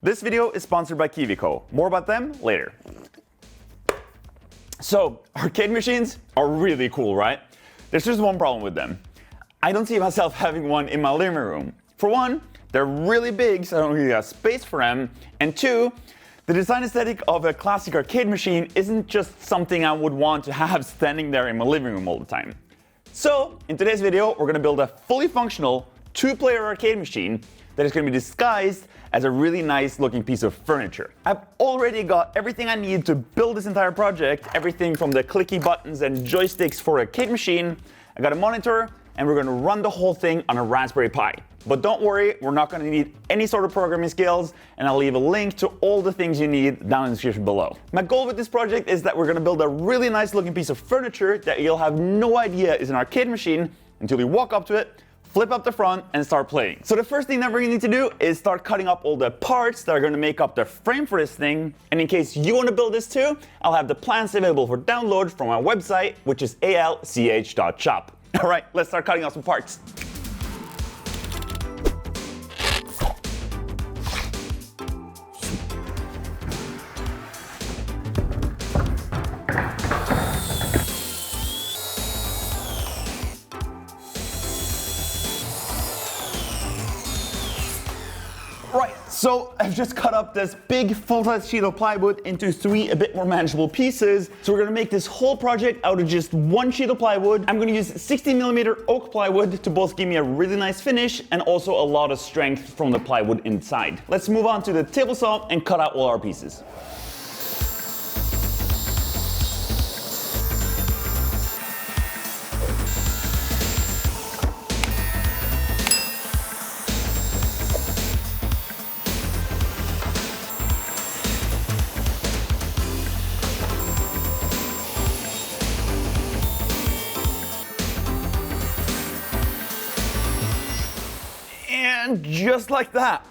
This video is sponsored by KiwiCo. More about them later. So, arcade machines are really cool, right? There's just one problem with them. I don't see myself having one in my living room. For one, they're really big, so I don't really have space for them. And two, the design aesthetic of a classic arcade machine isn't just something I would want to have standing there in my living room all the time. So, in today's video, we're gonna build a fully functional two-player arcade machine that is gonna be disguised as a really nice looking piece of furniture. I've already got everything I need to build this entire project, everything from the clicky buttons and joysticks for a arcade machine. I got a monitor, and we're gonna run the whole thing on a Raspberry Pi. But don't worry, we're not gonna need any sort of programming skills, and I'll leave a link to all the things you need down in the description below. My goal with this project is that we're gonna build a really nice looking piece of furniture that you'll have no idea is an arcade machine until you walk up to it, flip up the front, and start playing. So the first thing that we're gonna need to do is start cutting up all the parts that are gonna make up the frame for this thing. And in case you wanna build this too, I'll have the plans available for download from my website, which is alch.shop. All right, let's start cutting out some parts. Right, so I've just cut up this big full-size sheet of plywood into 3 a bit more manageable pieces. So we're gonna make this whole project out of just 1 sheet of plywood. I'm gonna use 60mm oak plywood to both give me a really nice finish and also a lot of strength from the plywood inside. Let's move on to the table saw and cut out all our pieces. And just like that,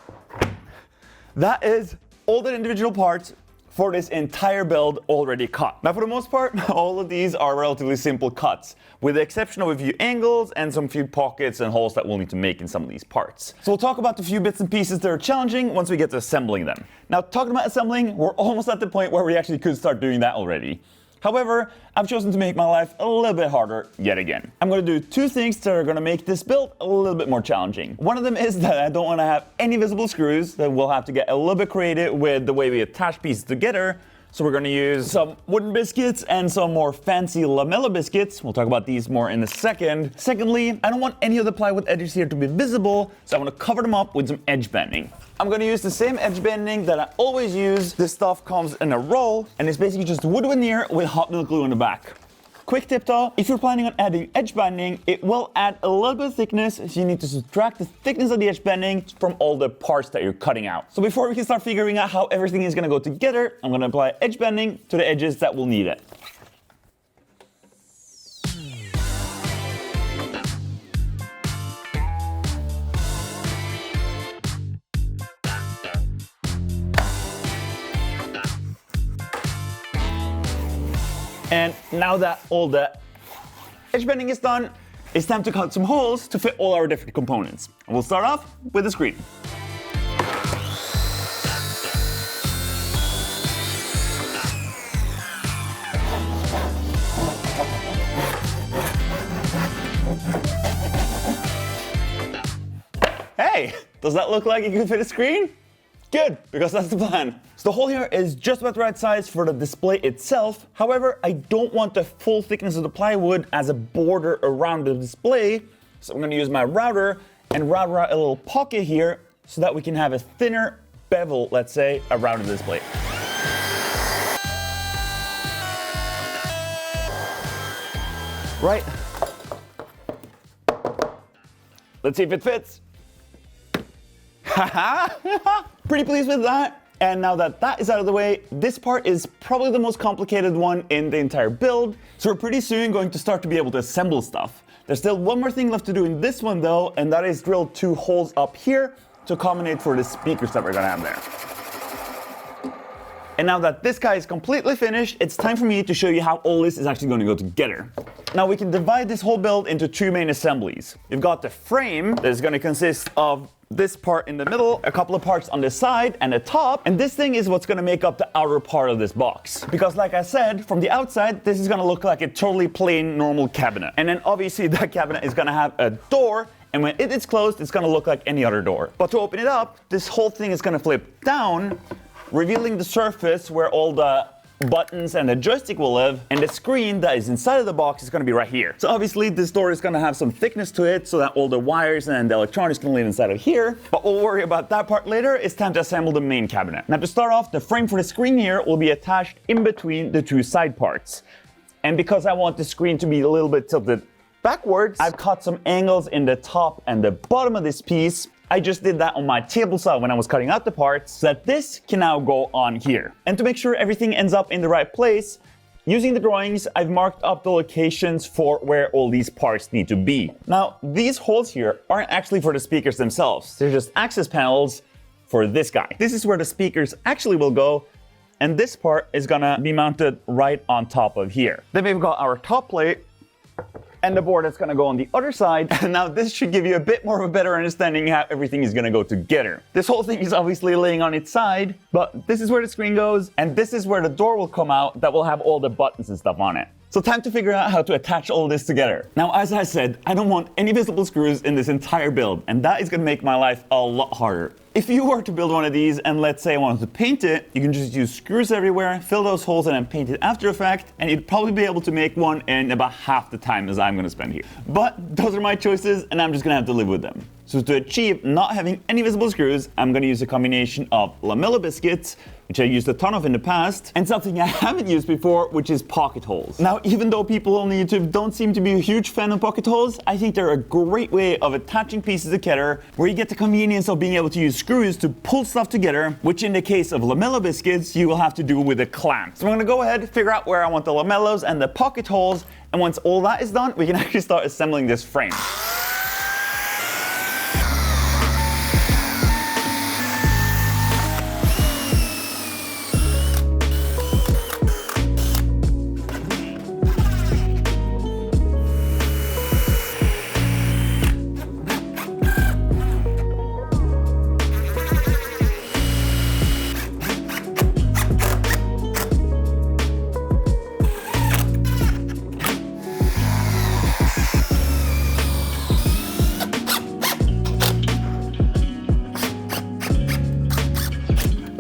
that is all the individual parts for this entire build already cut. Now for the most part, all of these are relatively simple cuts, with the exception of a few angles and some few pockets and holes that we'll need to make in some of these parts. So we'll talk about the few bits and pieces that are challenging once we get to assembling them. Now talking about assembling, we're almost at the point where we actually could start doing that already. However, I've chosen to make my life a little bit harder yet again. I'm going to do 2 things that are going to make this build a little bit more challenging. One of them is that I don't want to have any visible screws, that we'll have to get a little bit creative with the way we attach pieces together. So we're going to use some wooden biscuits and some more fancy lamella biscuits. We'll talk about these more in a second. Secondly, I don't want any of the plywood edges here to be visible, so I want to cover them up with some edge banding. I'm going to use the same edge banding that I always use. This stuff comes in a roll, and it's basically just wood veneer with hot melt glue in the back. Quick tip though, if you're planning on adding edge banding, it will add a little bit of thickness, so you need to subtract the thickness of the edge banding from all the parts that you're cutting out. So before we can start figuring out how everything is gonna go together, I'm gonna apply edge banding to the edges that will need it. And now that all the edge banding is done, it's time to cut some holes to fit all our different components. And we'll start off with the screen. Hey, does that look like it can fit a screen? Good, because that's the plan. So the hole here is just about the right size for the display itself. However, I don't want the full thickness of the plywood as a border around the display. So I'm gonna use my router and router out a little pocket here so that we can have a thinner bevel, let's say, around the display. Right. Let's see if it fits. Pretty pleased with that. And now that that is out of the way, this part is probably the most complicated one in the entire build. So we're pretty soon going to start to be able to assemble stuff. There's still one more thing left to do in this one though, and that is drill 2 holes up here to accommodate for the speakers that we're gonna have there. And now that this guy is completely finished, it's time for me to show you how all this is actually going to go together. Now we can divide this whole build into two main assemblies. You've got the frame that is going to consist of this part in the middle, a couple of parts on the side and the top, and this thing is what's gonna make up the outer part of this box. Because like I said, from the outside, this is gonna look like a totally plain, normal cabinet. And then obviously that cabinet is gonna have a door, and when it is closed, it's gonna look like any other door. But to open it up, this whole thing is gonna flip down, revealing the surface where all the buttons and the joystick will live, and the screen that is inside of the box is going to be right here. So obviously this door is going to have some thickness to it so that all the wires and the electronics can live inside of here, but we'll worry about that part later. It's time to assemble the main cabinet. Now to start off, the frame for the screen here will be attached in between the two side parts. And because I want the screen to be a little bit tilted backwards, I've cut some angles in the top and the bottom of this piece. I just did that on my table saw when I was cutting out the parts, so that this can now go on here. And to make sure everything ends up in the right place, using the drawings, I've marked up the locations for where all these parts need to be. Now, these holes here aren't actually for the speakers themselves. They're just access panels for this guy. This is where the speakers actually will go, and this part is gonna be mounted right on top of here. Then we've got our top plate, and the board that's going to go on the other side. And now this should give you a bit more of a better understanding how everything is going to go together. This whole thing is obviously laying on its side, but this is where the screen goes, and this is where the door will come out that will have all the buttons and stuff on it. So time to figure out how to attach all this together. Now, as I said, I don't want any visible screws in this entire build, and that is going to make my life a lot harder. If you were to build one of these, and let's say I wanted to paint it, you can just use screws everywhere, fill those holes, and then paint it after effect, and you'd probably be able to make one in about half the time as I'm going to spend here. But those are my choices, and I'm just going to have to live with them. So to achieve not having any visible screws, I'm going to use a combination of lamella biscuits, which I used a ton of in the past, and something I haven't used before, which is pocket holes. Now, even though people on YouTube don't seem to be a huge fan of pocket holes, I think they're a great way of attaching pieces together, where you get the convenience of being able to use screws to pull stuff together, which in the case of lamella biscuits, you will have to do with a clamp. So I'm gonna go ahead, figure out where I want the lamellas and the pocket holes, and once all that is done, we can actually start assembling this frame.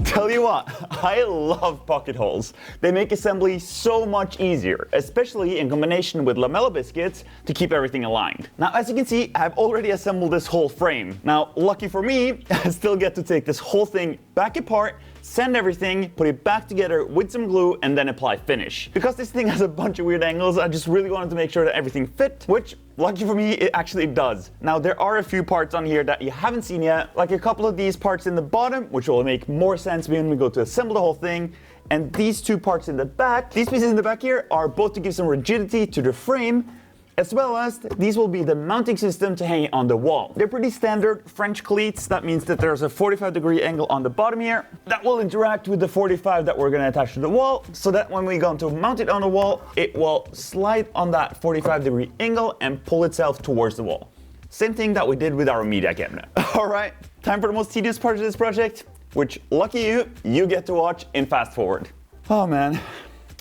Tell you what, I love pocket holes. They make assembly so much easier, especially in combination with lamella biscuits to keep everything aligned. Now, as you can see, I've already assembled this whole frame. Now, lucky for me, I still get to take this whole thing back apart, sand everything, put it back together with some glue, and then apply finish. Because this thing has a bunch of weird angles, I just really wanted to make sure that everything fit, which, lucky for me, it actually does. Now, there are a few parts on here that you haven't seen yet, like a couple of these parts in the bottom, which will make more sense when we go to assemble the whole thing, and these two parts in the back. These pieces in the back here are both to give some rigidity to the frame, as well as these will be the mounting system to hang it on the wall. They're pretty standard French cleats. That means that there's a 45-degree angle on the bottom here that will interact with the 45 that we're going to attach to the wall, so that when we go to mount it on the wall, it will slide on that 45-degree angle and pull itself towards the wall. Same thing that we did with our media cabinet. All right, time for the most tedious part of this project, which, lucky you get to watch in fast forward. Oh man,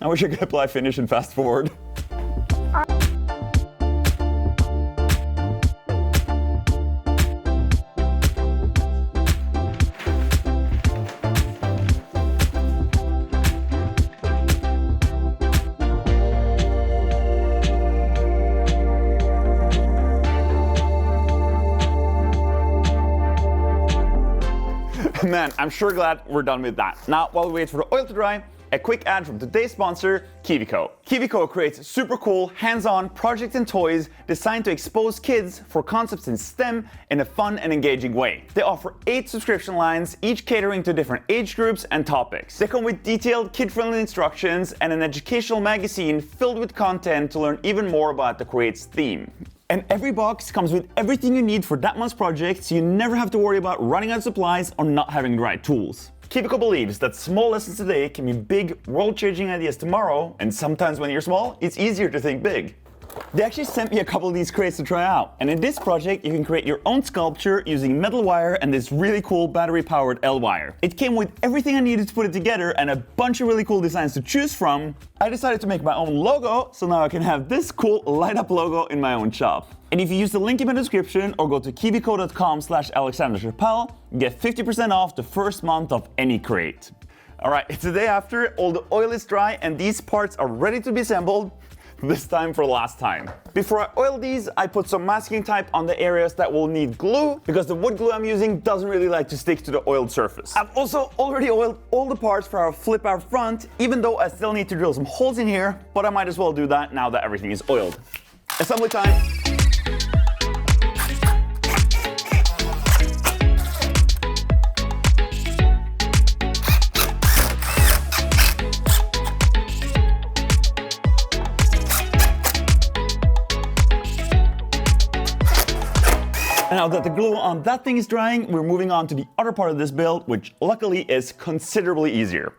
I wish I could apply finish in fast forward. Man, I'm sure glad we're done with that. Now, while we wait for the oil to dry, a quick ad from today's sponsor, KiwiCo. KiwiCo creates super cool, hands-on projects and toys designed to expose kids for concepts in STEM in a fun and engaging way. They offer 8 subscription lines, each catering to different age groups and topics. They come with detailed, kid-friendly instructions and an educational magazine filled with content to learn even more about the Create's theme. And every box comes with everything you need for that month's project, so you never have to worry about running out of supplies or not having the right tools. KiwiCo believes that small lessons today can be big, world-changing ideas tomorrow, and sometimes when you're small, it's easier to think big. They actually sent me a couple of these crates to try out. And in this project, you can create your own sculpture using metal wire and this really cool battery-powered L wire. It came with everything I needed to put it together and a bunch of really cool designs to choose from. I decided to make my own logo, so now I can have this cool light-up logo in my own shop. And if you use the link in my description or go to kiwico.com/alexanderchappelle, you get 50% off the first month of any crate. All right, it's the day after, all the oil is dry and these parts are ready to be assembled. This time for last time. Before I oil these, I put some masking tape on the areas that will need glue because the wood glue I'm using doesn't really like to stick to the oiled surface. I've also already oiled all the parts for our flip out front, even though I still need to drill some holes in here, but I might as well do that now that everything is oiled. Assembly time. And now that the glue on that thing is drying, we're moving on to the other part of this build, which luckily is considerably easier.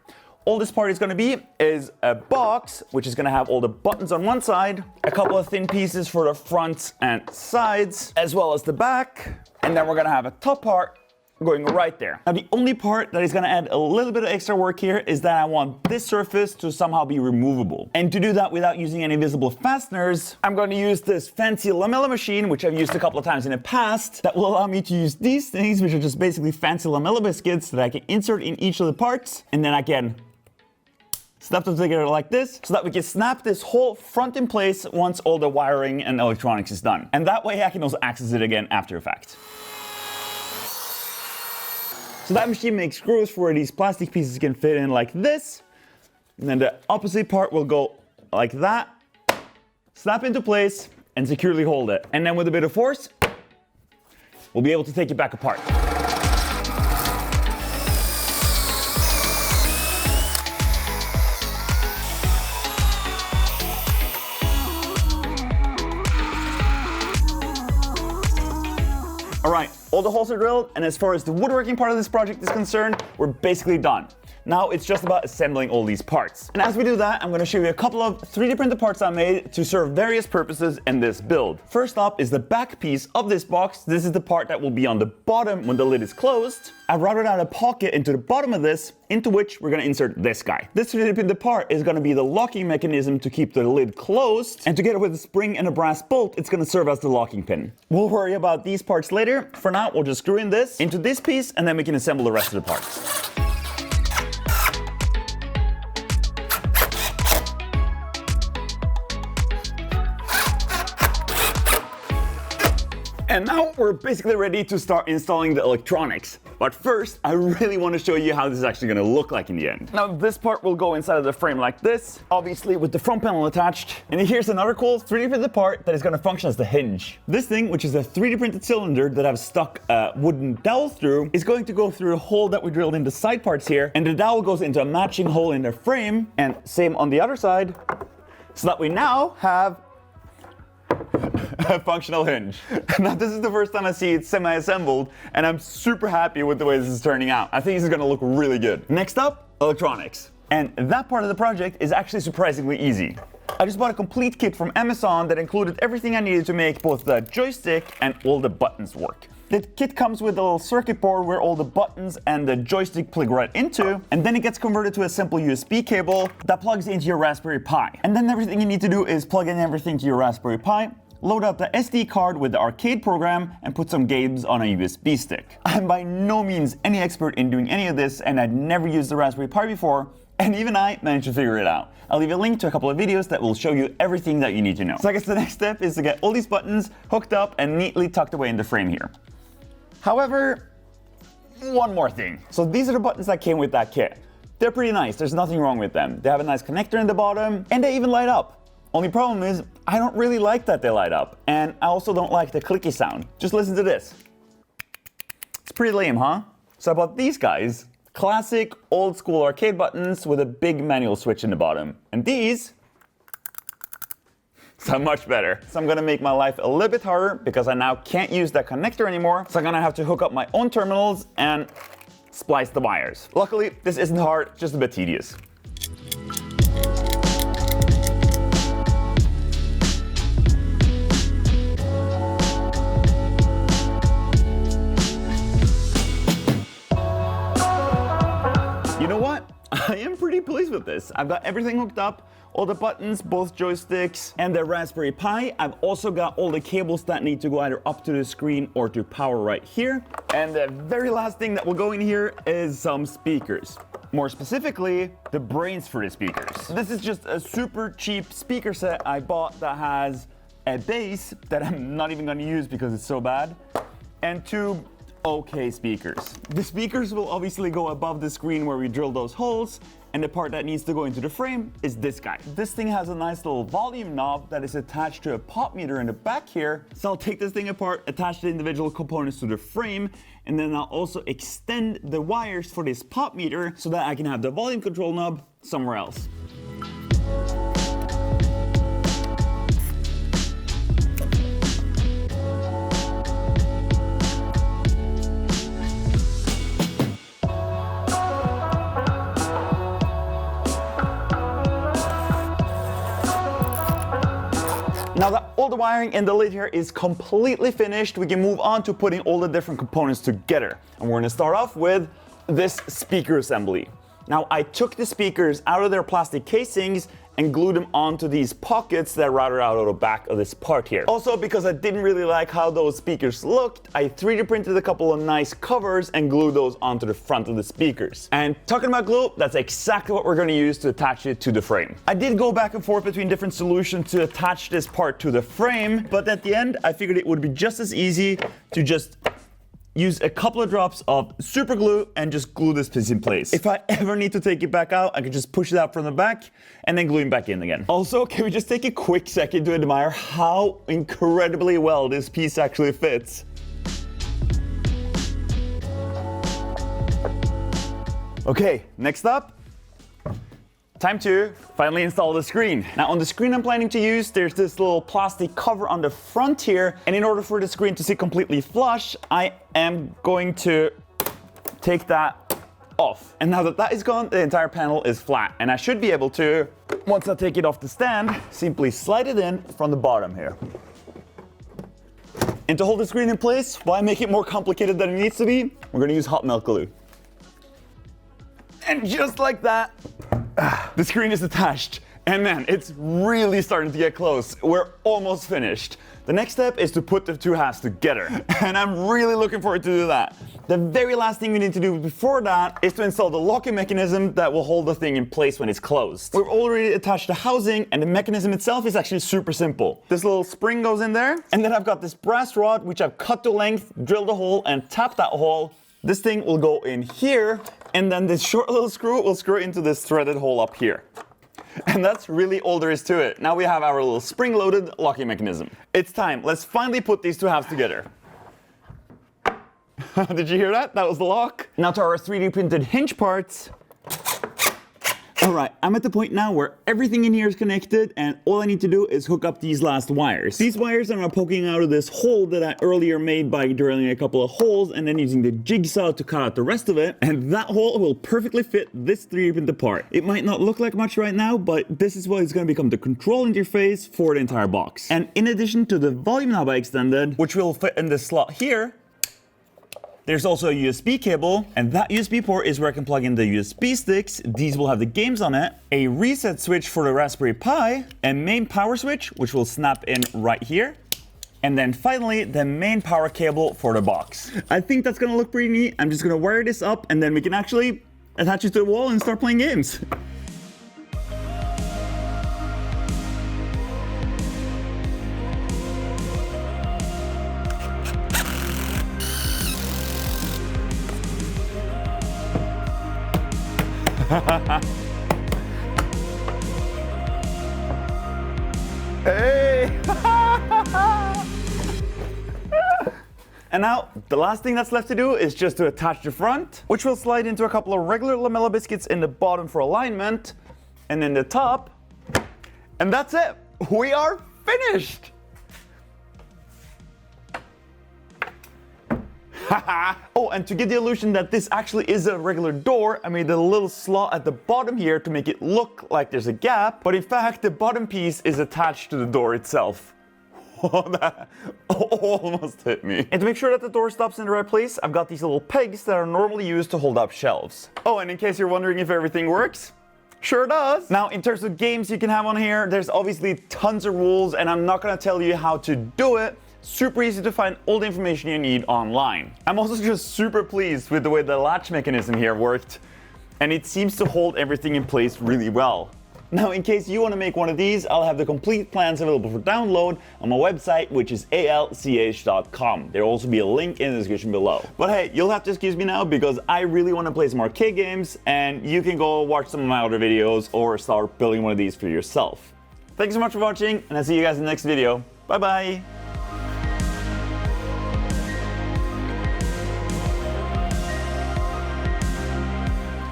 All this part is going to be is a box, which is going to have all the buttons on one side, a couple of thin pieces for the fronts and sides, as well as the back, and then we're going to have a top part going right there. Now the only part that is going to add a little bit of extra work here is that I want this surface to somehow be removable. And to do that without using any visible fasteners, I'm going to use this fancy lamella machine, which I've used a couple of times in the past, that will allow me to use these things, which are just basically fancy lamella biscuits that I can insert in each of the parts, and then I can snap them together like this, so that we can snap this whole front in place once all the wiring and electronics is done. And that way I can also access it again after effect. So that machine makes screws for where these plastic pieces can fit in like this. And then the opposite part will go like that, snap into place, and securely hold it. And then with a bit of force, we'll be able to take it back apart. All right, all the holes are drilled, and as far as the woodworking part of this project is concerned, we're basically done. Now it's just about assembling all these parts. And as we do that, I'm going to show you a couple of 3D printed parts I made to serve various purposes in this build. First up is the back piece of this box. This is the part that will be on the bottom when the lid is closed. I've routed out a pocket into the bottom of this, into which we're going to insert this guy. This 3D printed part is going to be the locking mechanism to keep the lid closed, and together with a spring and a brass bolt, it's going to serve as the locking pin. We'll worry about these parts later. For now, we'll just screw in this into this piece, and then we can assemble the rest of the parts. And now we're basically ready to start installing the electronics. But first, I really want to show you how this is actually going to look like in the end. Now this part will go inside of the frame like this, obviously with the front panel attached. And here's another cool 3D printed part that is going to function as the hinge. This thing, which is a 3D printed cylinder that I've stuck a wooden dowel through, is going to go through a hole that we drilled in the side parts here. And the dowel goes into a matching hole in the frame, and same on the other side, so that we now have a functional hinge. Now this is the first time I see it semi-assembled, and I'm super happy with the way this is turning out. I think this is going to look really good. Next up, electronics. And that part of the project is actually surprisingly easy. I just bought a complete kit from Amazon that included everything I needed to make both the joystick and all the buttons work. The kit comes with a little circuit board where all the buttons and the joystick plug right into, and then it gets converted to a simple USB cable that plugs into your Raspberry Pi. And then everything you need to do is plug in everything to your Raspberry Pi, load up the SD card with the arcade program, and put some games on a USB stick. I'm by no means any expert in doing any of this, and I'd never used the Raspberry Pi before, and even I managed to figure it out. I'll leave a link to a couple of videos that will show you everything that you need to know. So I guess the next step is to get all these buttons hooked up and neatly tucked away in the frame here. However, one more thing. So these are the buttons that came with that kit. They're pretty nice, there's nothing wrong with them. They have a nice connector in the bottom, and they even light up. Only problem is, I don't really like that they light up, and I also don't like the clicky sound. Just listen to this. It's pretty lame, huh? So I bought these guys, classic old school arcade buttons with a big manual switch in the bottom. And these sound much better. So I'm gonna make my life a little bit harder because I now can't use that connector anymore. So I'm gonna have to hook up my own terminals and splice the wires. Luckily, this isn't hard, just a bit tedious. you know what? I am pretty pleased with this. I've got everything hooked up, all the buttons, both joysticks, and the Raspberry Pi. I've also got all the cables that need to go either up to the screen or to power right here. And the very last thing that will go in here is some speakers. More specifically, the brains for the speakers. This is just a super cheap speaker set I bought that has a bass that I'm not even gonna use because it's so bad, and two okay speakers. The speakers will obviously go above the screen where we drill those holes, and the part that needs to go into the frame is this guy. This thing has a nice little volume knob that is attached to a pop meter in the back here. So I'll take this thing apart, attach the individual components to the frame, and then I'll also extend the wires for this pop meter so that I can have the volume control knob somewhere else. Now that all the wiring in the lid here is completely finished, we can move on to putting all the different components together. And we're gonna start off with this speaker assembly. Now I took the speakers out of their plastic casings and glued them onto these pockets that routed out of the back of this part here. Also, because I didn't really like how those speakers looked, I 3D printed a couple of nice covers and glued those onto the front of the speakers. And talking about glue, that's exactly what we're gonna use to attach it to the frame. I did go back and forth between different solutions to attach this part to the frame, but at the end, I figured it would be just as easy to just use a couple of drops of super glue and just glue this piece in place. If I ever need to take it back out, I can just push it out from the back and then glue it back in again. Also, can we just take a quick second to admire how incredibly well this piece actually fits? Okay, next up, time to finally install the screen. Now on the screen I'm planning to use, there's this little plastic cover on the front here, and in order for the screen to sit completely flush, I am going to take that off. And now that that is gone, the entire panel is flat, and I should be able to, once I take it off the stand, simply slide it in from the bottom here. And to hold the screen in place, why make it more complicated than it needs to be? We're gonna use hot melt glue. And just like that, the screen is attached, and man, it's really starting to get close. We're almost finished. The next step is to put the two halves together, and I'm really looking forward to do that. The very last thing we need to do before that is to install the locking mechanism that will hold the thing in place when it's closed. We've already attached the housing, and the mechanism itself is actually super simple. This little spring goes in there, and then I've got this brass rod which I've cut to length, drilled a hole, and tapped that hole. This thing will go in here, and then this short little screw will screw into this threaded hole up here. And that's really all there is to it. Now we have our little spring-loaded locking mechanism. It's time. Let's finally put these two halves together. Did you hear that? That was the lock. Now to our 3D printed hinge parts. All right, I'm at the point now where everything in here is connected, and all I need to do is hook up these last wires. These wires are now poking out of this hole that I earlier made by drilling a couple of holes and then using the jigsaw to cut out the rest of it. And that hole will perfectly fit this 3D printed part. It might not look like much right now, but this is what is going to become the control interface for the entire box. And in addition to the volume knob I extended, which will fit in this slot here, there's also a USB cable, and that USB port is where I can plug in the USB sticks. These will have the games on it, a reset switch for the Raspberry Pi, a main power switch, which will snap in right here, and then finally, the main power cable for the box. I think that's gonna look pretty neat. I'm just gonna wire this up, and then we can actually attach it to the wall and start playing games. Hey! And now, the last thing that's left to do is just to attach the front, which will slide into a couple of regular lamella biscuits in the bottom for alignment, and then the top, and that's it. We are finished! Oh, and to give the illusion that this actually is a regular door, I made a little slot at the bottom here to make it look like there's a gap, but in fact the bottom piece is attached to the door itself. That almost hit me. And to make sure that the door stops in the right place, I've got these little pegs that are normally used to hold up shelves. Oh, and in case you're wondering if everything works, sure does. Now, in terms of games you can have on here, there's obviously tons of rules, and I'm not gonna tell you how to do it. Super easy to find all the information you need online. I'm also just super pleased with the way the latch mechanism here worked, and it seems to hold everything in place really well. Now, in case you want to make one of these, I'll have the complete plans available for download on my website, which is alch.com. There'll also be a link in the description below. But hey, you'll have to excuse me now because I really want to play some arcade games, and you can go watch some of my other videos or start building one of these for yourself. Thanks so much for watching, and I'll see you guys in the next video. Bye bye!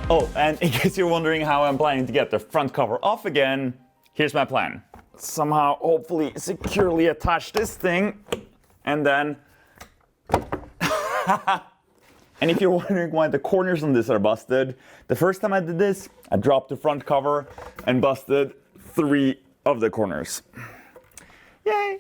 Oh, and in case you're wondering how I'm planning to get the front cover off again, here's my plan. Somehow, hopefully, securely attach this thing, and then... And if you're wondering why the corners on this are busted, the first time I did this, I dropped the front cover and busted 3 of the corners. Yay!